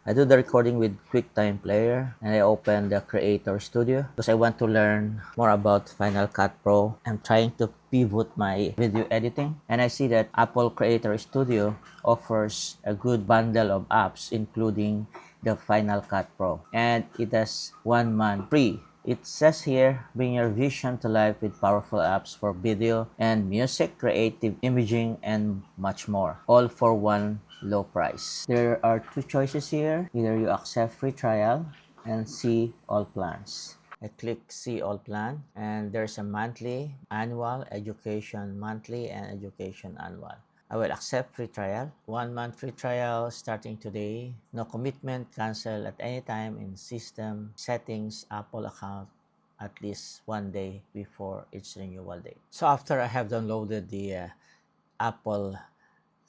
I do the recording with QuickTime Player, and I open the Creator Studio because I want to learn more about Final Cut Pro. I'm trying to pivot my video editing, and I see that Apple Creator Studio offers a good bundle of apps including the Final Cut Pro, and it has 1 month free. It says here, bring your vision to life with powerful apps for video and music, creative imaging, and much more, all for one low price. There are two choices here. Either you accept free trial and see all plans. I click see all plan, and there's a monthly, annual, education monthly, and education annual. I will accept free trial. 1 month free trial starting today. No commitment, cancel at any time in system settings, Apple account at least 1 day before its renewal date. So after I have downloaded the Apple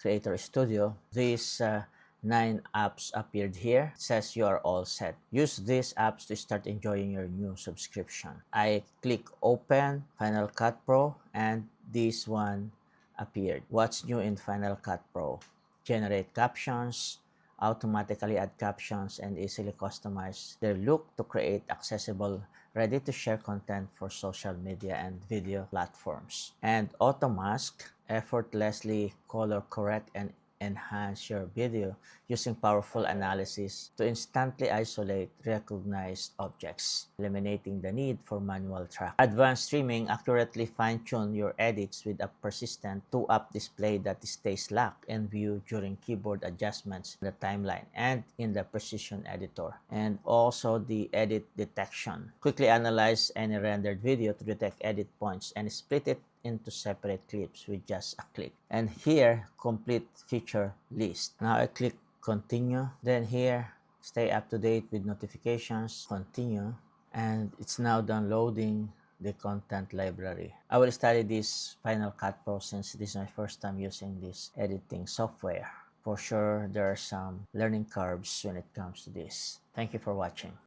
Creator Studio, these 9 apps appeared here. It says you are all set. Use these apps to start enjoying your new subscription. I click open Final Cut Pro, and this one appeared. What's new in Final Cut Pro? Generate captions, automatically add captions, and easily customize their look to create accessible, ready-to-share content for social media and video platforms. And auto mask, effortlessly color correct and enhance your video using powerful analysis to instantly isolate recognized objects, eliminating the need for manual track. Advanced streaming, accurately fine-tune your edits with a persistent 2-up display that stays locked in view during keyboard adjustments in the timeline and in the precision editor. And also the edit detection. Quickly analyze any rendered video to detect edit points and split it into separate clips with just a click. And here, complete feature list. Now I click continue. Then here, stay up to date with notifications, continue. And it's now downloading the content library. I will study this Final Cut Pro since this is my first time using this editing software. For sure, there are some learning curves when it comes to this. Thank you for watching.